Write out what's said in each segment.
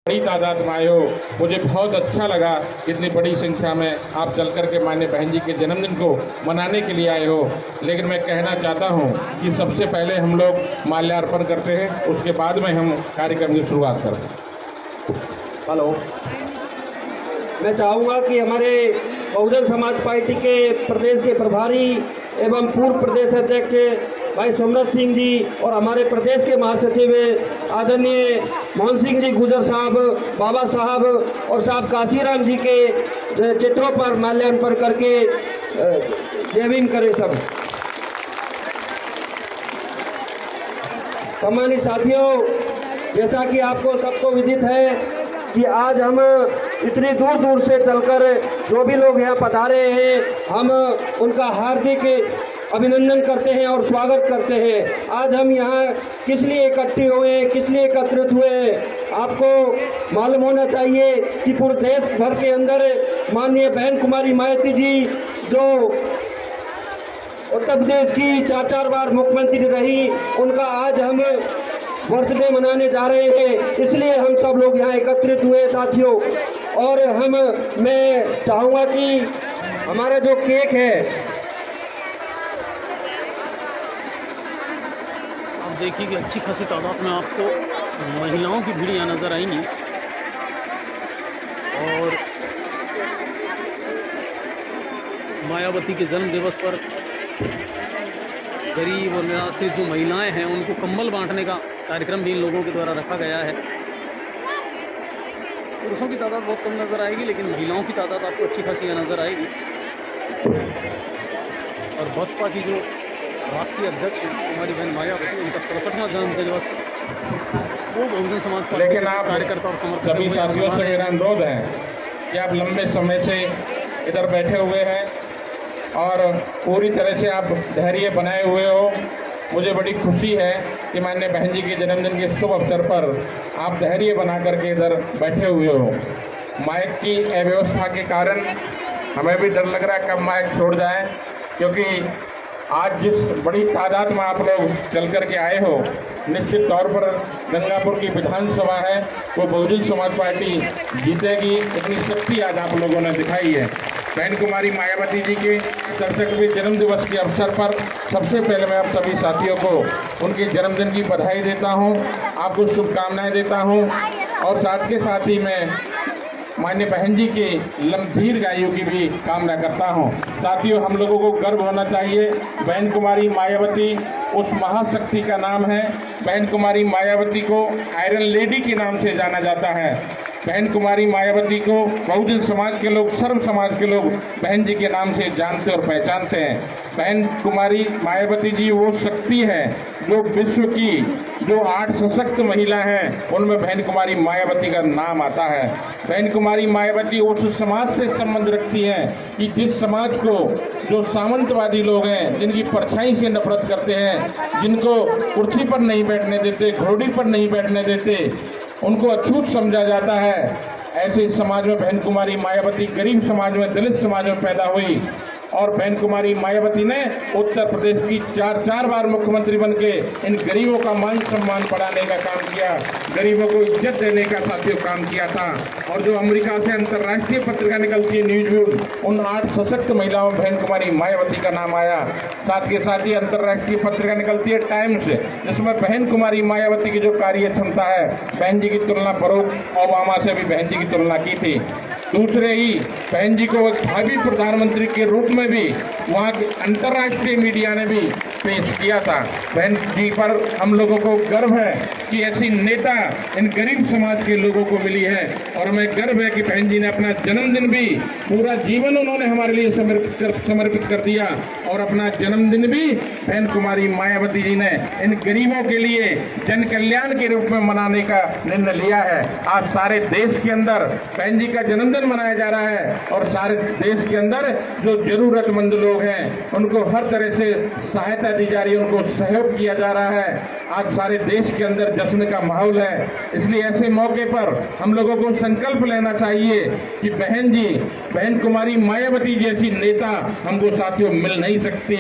बड़ी तादाद में आए हो। मुझे बहुत अच्छा लगा इतनी बड़ी संख्या में आप चल कर के माननीय बहन जी के जन्मदिन को मनाने के लिए आए हो। लेकिन मैं कहना चाहता हूं कि सबसे पहले हम लोग माल्यार्पण करते हैं, उसके बाद में हम कार्यक्रम की शुरुआत करते हैं। हेलो, मैं चाहूँगा कि हमारे बहुजन समाज पार्टी के प्रदेश के प्रभारी एवं पूर्व प्रदेश अध्यक्ष भाई सोमनाथ सिंह जी और हमारे प्रदेश के महासचिव आदरणीय मोहन सिंह जी गुजर साहब, बाबा साहब और साहब काशीराम जी के चित्रों पर माल्यार्पण करके जय भीम करें सब। सम्मानित साथियों, जैसा कि आपको सबको विदित है कि आज हम इतनी दूर दूर से चलकर जो भी लोग यहाँ पधारे हैं, हम उनका हार्दिक अभिनंदन करते हैं और स्वागत करते हैं। आज हम यहाँ किस लिए इकट्ठे हुए हैं, किस लिए एकत्रित हुए हैं, आपको मालूम होना चाहिए कि पूरे देश भर के अंदर माननीय बहन कुमारी मायावती जी जो उत्तर प्रदेश की 4 बार मुख्यमंत्री रही, उनका आज हम बर्थडे मनाने जा रहे हैं, इसलिए हम सब लोग यहाँ एकत्रित हुए साथियों। और मैं चाहूँगा कि हमारा जो केक है, आप देखिए कि अच्छी खासी तादाद में आपको महिलाओं की भीड़ यहाँ नजर आएंगी और मायावती के जन्म दिवस पर गरीब और निराश्रित जो महिलाएं हैं उनको कंबल बांटने का कार्यक्रम भी इन लोगों के द्वारा रखा गया है। पुरुषों की तादाद बहुत कम नज़र आएगी, लेकिन महिलाओं की तादाद आपको अच्छी खासी नज़र आएगी। और बसपा की जो राष्ट्रीय अध्यक्ष कुमारी बहन मायावती, उनका 67वां जन्म दिवस वो बहुजन समाज पार्टी के कार्यकर्ता और समर्थक सभी साथियों से मेरा अनुरोध है कि आप लंबे समय से इधर बैठे हुए हैं और पूरी तरह से आप धैर्य बनाए हुए हो। मुझे बड़ी खुशी है कि माननीय बहन जी के जन्मदिन के शुभ अवसर पर आप धैर्य बना करके इधर बैठे हुए हो। माइक की अव्यवस्था के कारण हमें भी डर लग रहा है कब माइक छोड़ जाए, क्योंकि आज जिस बड़ी तादाद में आप लोग चल कर के आए हो, निश्चित तौर पर गंगापुर की विधानसभा है वो बहुजन समाज पार्टी जीतेगी। इतनी शक्ति आज आप लोगों ने दिखाई है। बहन कुमारी मायावती जी के 67वें जन्म दिवस के अवसर पर सबसे पहले मैं आप सभी साथियों को उनके जन्मदिन की बधाई देता हूं, आपको शुभकामनाएं देता हूं और साथ के साथ ही मैं माननीय बहन जी की दीर्घ आयु की भी कामना करता हूं। साथियों, हम लोगों को गर्व होना चाहिए। बहन कुमारी मायावती उस महाशक्ति का नाम है। बहन कुमारी मायावती को आयरन लेडी के नाम से जाना जाता है। बहन कुमारी मायावती को बहुजन समाज के लोग, सर्व समाज के लोग बहन जी के नाम से जानते और पहचानते हैं। बहन कुमारी मायावती जी वो शक्ति है जो विश्व की जो 8 सशक्त महिला हैं उनमें बहन कुमारी मायावती का नाम आता है। बहन कुमारी मायावती उस समाज से संबंध रखती हैं कि जिस समाज को जो सामंतवादी लोग हैं, जिनकी परछाई से नफरत करते हैं, जिनको कुर्सी पर नहीं बैठने देते, घोड़ी पर नहीं बैठने देते, उनको अछूत समझा जाता है। ऐसे समाज में बहन कुमारी मायावती गरीब समाज में, दलित समाज में पैदा हुई और बहन कुमारी मायावती ने उत्तर प्रदेश की 4 बार मुख्यमंत्री बनके इन गरीबों का मान सम्मान बढ़ाने का काम किया, गरीबों को इज्जत देने का साथियों काम किया था। और जो अमेरिका से अंतर्राष्ट्रीय पत्रिका निकलती है न्यूज़, उन 8 सशक्त महिलाओं में बहन कुमारी मायावती का नाम आया। साथ के साथ ही अंतर्राष्ट्रीय पत्रिका निकलती है टाइम्स, जिसमें बहन कुमारी मायावती की जो कार्य क्षमता है, बहन जी की तुलना बराक ओबामा से भी बहन जी की तुलना की थी। दूसरे ही बहन जी को एक भावी प्रधानमंत्री के रूप में भी वहाँ के अंतर्राष्ट्रीय मीडिया ने भी पेश किया था। बहन जी पर हम लोगों को गर्व है कि ऐसी नेता इन गरीब समाज के लोगों को मिली है और हमें गर्व है कि बहन जी ने अपना जन्मदिन भी, पूरा जीवन उन्होंने हमारे लिए समर्पित कर दिया और अपना जन्मदिन भी बहन कुमारी मायावती जी ने इन गरीबों के लिए जन कल्याण के रूप में मनाने का निर्णय लिया है। आज सारे देश के अंदर बहन जी का जन्मदिन मनाया जा रहा है और सारे देश के अंदर जो जरूरतमंद लोग हैं उनको हर तरह से सहायता दी जा रही है, उनको सहयोग किया जा रहा है। आज सारे देश के अंदर जश्न का माहौल है। इसलिए ऐसे मौके पर हम लोगों को संकल्प लेना चाहिए कि बहन कुमारी मायावती जैसी नेता हमको साथियों मिल नहीं सकती।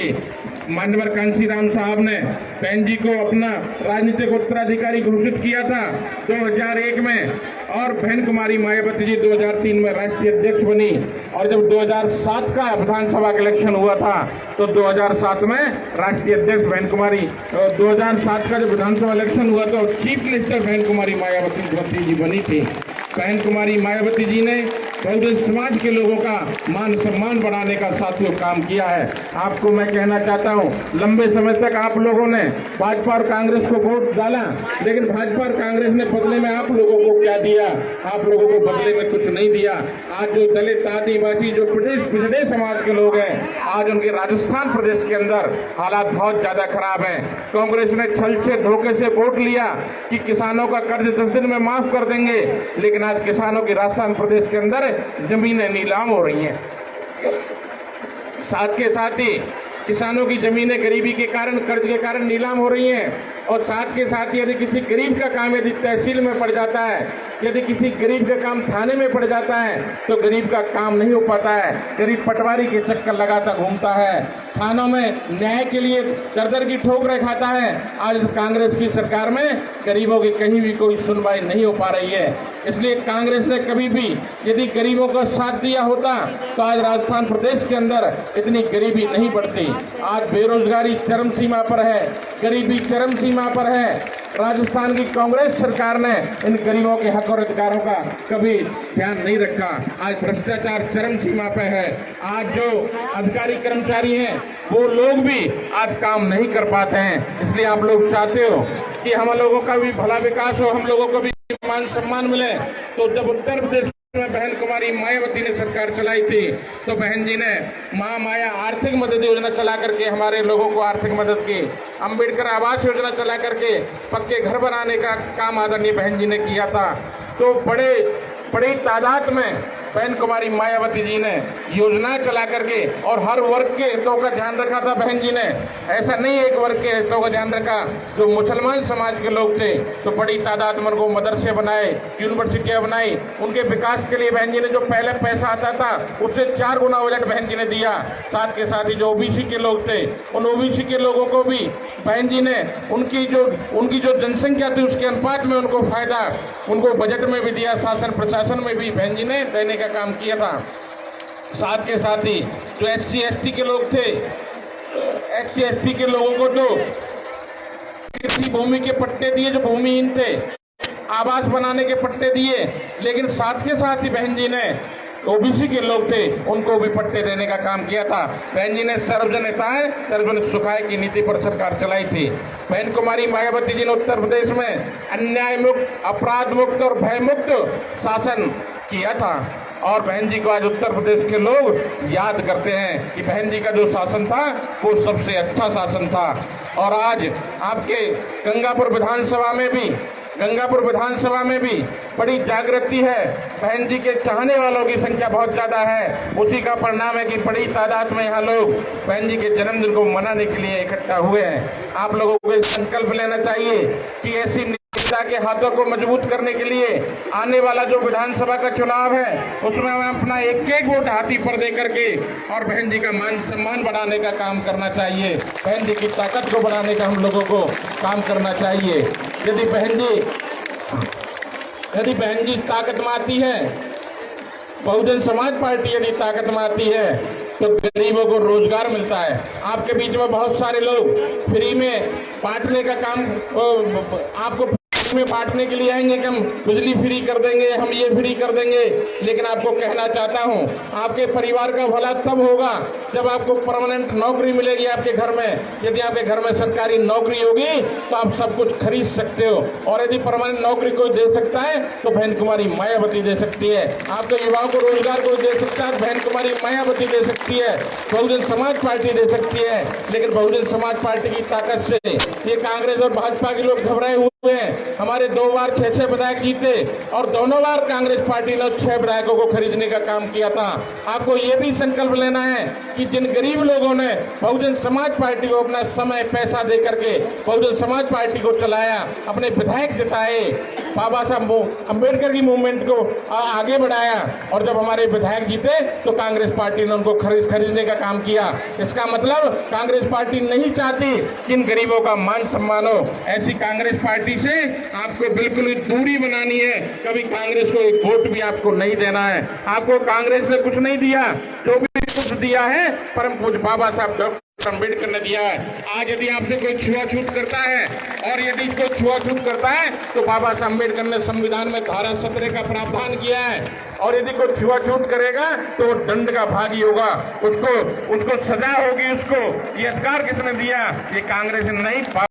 माननीय कांशीराम साहब ने बहन जी को अपना राजनीतिक उत्तराधिकारी घोषित किया था 2001 में, और बहन कुमारी मायावती जी 2003 में राष्ट्रीय अध्यक्ष बनी। और जब 2007 का विधानसभा का इलेक्शन हुआ था तो 2007 में राष्ट्रीय अध्यक्ष बहन कुमारी, 2007 का जब विधानसभा इलेक्शन हुआ तो चीफ मिनिस्टर बहन कुमारी मायावती जी बनी थी। बहन कुमारी मायावती जी ने बहुजन समाज के लोगों का मान सम्मान बढ़ाने का साथियों काम किया है। आपको मैं कहना चाहता हूं, लंबे समय तक आप लोगों ने भाजपा और कांग्रेस को वोट डाला, लेकिन भाजपा और कांग्रेस ने बदले में आप लोगों को क्या दिया? आप लोगों को बदले में कुछ नहीं दिया। आज जो दलित, आदिवासी, जो पिछड़े समाज के लोग हैं, आज उनके राजस्थान प्रदेश के अंदर हालात बहुत ज्यादा खराब है। कांग्रेस ने छल से धोखे से वोट लिया कि किसानों का कर्ज 10 दिन में माफ कर देंगे, लेकिन आज किसानों की राजस्थान प्रदेश के अंदर जमीनें नीलाम हो रही हैं। साथ के साथ ही किसानों की जमीनें गरीबी के कारण, कर्ज के कारण नीलाम हो रही हैं। और साथ के साथ यदि किसी गरीब का काम यदि तहसील में पड़ जाता है, यदि किसी गरीब का काम थाने में पड़ जाता है, तो गरीब का काम नहीं हो पाता है। गरीब पटवारी के चक्कर लगाता घूमता है, थानों में न्याय के लिए दर-दर की ठोकरें खाता है। आज कांग्रेस की सरकार में गरीबों की कहीं भी कोई सुनवाई नहीं हो पा रही है। इसलिए कांग्रेस ने कभी भी यदि गरीबों का साथ दिया होता तो आज राजस्थान प्रदेश के अंदर इतनी गरीबी नहीं बढ़ती। आज बेरोजगारी चरम सीमा पर है, गरीबी चरम सीमा पर है। राजस्थान की कांग्रेस सरकार ने इन गरीबों के हक और अधिकारों का कभी ध्यान नहीं रखा। आज भ्रष्टाचार चरम सीमा पे है। आज जो अधिकारी कर्मचारी हैं वो लोग भी आज काम नहीं कर पाते हैं। इसलिए आप लोग चाहते हो कि हम लोगों का भी भला विकास हो, हम लोगों को भी मान सम्मान मिले। तो जब उत्तर प्रदेश में बहन कुमारी मायावती ने सरकार चलाई थी तो बहन जी ने महामाया आर्थिक मदद योजना चला करके हमारे लोगों को आर्थिक मदद की। अम्बेडकर आवास योजना चला करके पक्के घर बनाने का काम आदरणीय बहन जी ने किया था। तो बड़ी तादाद में बहन कुमारी मायावती जी ने योजना चला करके और हर वर्ग के हितों का ध्यान रखा था। बहन जी ने ऐसा नहीं एक वर्ग के हितों का ध्यान रखा। जो मुसलमान समाज के लोग थे तो बड़ी तादाद में उनको मदरसे बनाए, यूनिवर्सिटियां बनाई। उनके विकास के लिए बहन जी ने जो पहले पैसा आता था उससे 4 गुना बजट बहन जी ने दिया। साथ के साथ ही जो ओबीसी के लोग थे उन ओबीसी के लोगों को भी बहन जी ने उनकी जो जनसंख्या थी उसके अनुपात में उनको फायदा उनको बजट में भी दिया, शासन प्रशासन में भी बहन जी ने देने का काम किया था। साथ के साथ ही जो SC ST के लोग थे, SC ST के लोगों को तो कृषि भूमि के पट्टे दिए, जो भूमिहीन थे आवास बनाने के पट्टे दिए, लेकिन साथ के साथ ही बहन जी ने ओबीसी के लोग थे उनको भी पट्टे देने का काम किया था। बहन जी ने सर्वजन हिताय सर्वजन सुखाय की नीति पर सरकार चलाई थी। बहन कुमारी मायावती जी ने उत्तर प्रदेश में अन्याय मुक्त, अपराध मुक्त और भय मुक्त शासन किया था। और बहन जी को आज उत्तर प्रदेश के लोग याद करते हैं कि बहन जी का जो शासन था वो सबसे अच्छा शासन था। और आज आपके गंगापुर विधानसभा में भी बड़ी जागृति है। बहन जी के चाहने वालों की संख्या बहुत ज्यादा है। उसी का परिणाम है कि बड़ी तादाद में यहाँ लोग बहन जी के जन्मदिन को मनाने के लिए इकट्ठा हुए हैं। आप लोगों को संकल्प लेना चाहिए कि ऐसी नेता के हाथों को मजबूत करने के लिए आने वाला जो विधानसभा का चुनाव है उसमें हमें अपना एक वोट हाथी पर दे करके और बहन जी का मान सम्मान बढ़ाने का काम करना चाहिए। बहन जी की ताकत को बढ़ाने का हम लोगों को काम करना चाहिए। यदि बहन जी ताकत में आती है, बहुजन समाज पार्टी यदि ताकत में आती है तो गरीबों को रोजगार मिलता है। आपके बीच में बहुत सारे लोग फ्री में बांटने का काम आपको में बांटने के लिए आएंगे कि हम बिजली फ्री कर देंगे, हम ये फ्री कर देंगे। लेकिन आपको कहना चाहता हूं, आपके परिवार का भला तब होगा जब आपको परमानेंट नौकरी मिलेगी आपके घर में। यदि आपके घर में सरकारी नौकरी होगी तो आप सब कुछ खरीद सकते हो। और यदि परमानेंट नौकरी कोई दे सकता है तो बहन कुमारी मायावती दे सकती है। आपके युवाओं को रोजगार कोई दे सकता है, बहन कुमारी मायावती दे सकती है, बहुजन समाज पार्टी दे सकती है। लेकिन बहुजन समाज पार्टी की ताकत से ये कांग्रेस और भाजपा के लोग घबराए हुए हैं। हमारे 2 बार 6-6 विधायक जीते और दोनों बार कांग्रेस पार्टी ने 6 विधायकों को खरीदने का काम किया था। आपको ये भी संकल्प लेना है कि जिन गरीब लोगों ने बहुजन समाज पार्टी को अपना समय पैसा दे करके बहुजन समाज पार्टी को चलाया, अपने विधायक जिताए, बाबा साहब अम्बेडकर की मूवमेंट को आगे बढ़ाया और जब हमारे विधायक जीते तो कांग्रेस पार्टी ने उनको खरीदने का काम किया। इसका मतलब कांग्रेस पार्टी नहीं चाहती कि इन गरीबों का मान सम्मान हो। ऐसी कांग्रेस पार्टी से आपको बिल्कुल ही दूरी बनानी है। कभी कांग्रेस को एक वोट भी आपको नहीं देना है। आपको कांग्रेस ने कुछ नहीं दिया, जो भी कुछ दिया है परम पूज्य बाबा साहब डॉक्टर अम्बेडकर ने दिया है। आज यदि आपसे कोई छुआछूत करता है और यदि कोई छुआछूत करता है तो बाबा साहब अम्बेडकर ने संविधान में धारा 17 का प्रावधान किया है और यदि कोई छुआछूत करेगा तो वो दंड का भागी होगा, उसको सजा होगी। उसको ये अधिकार किसने दिया? ये कांग्रेस ने नहीं।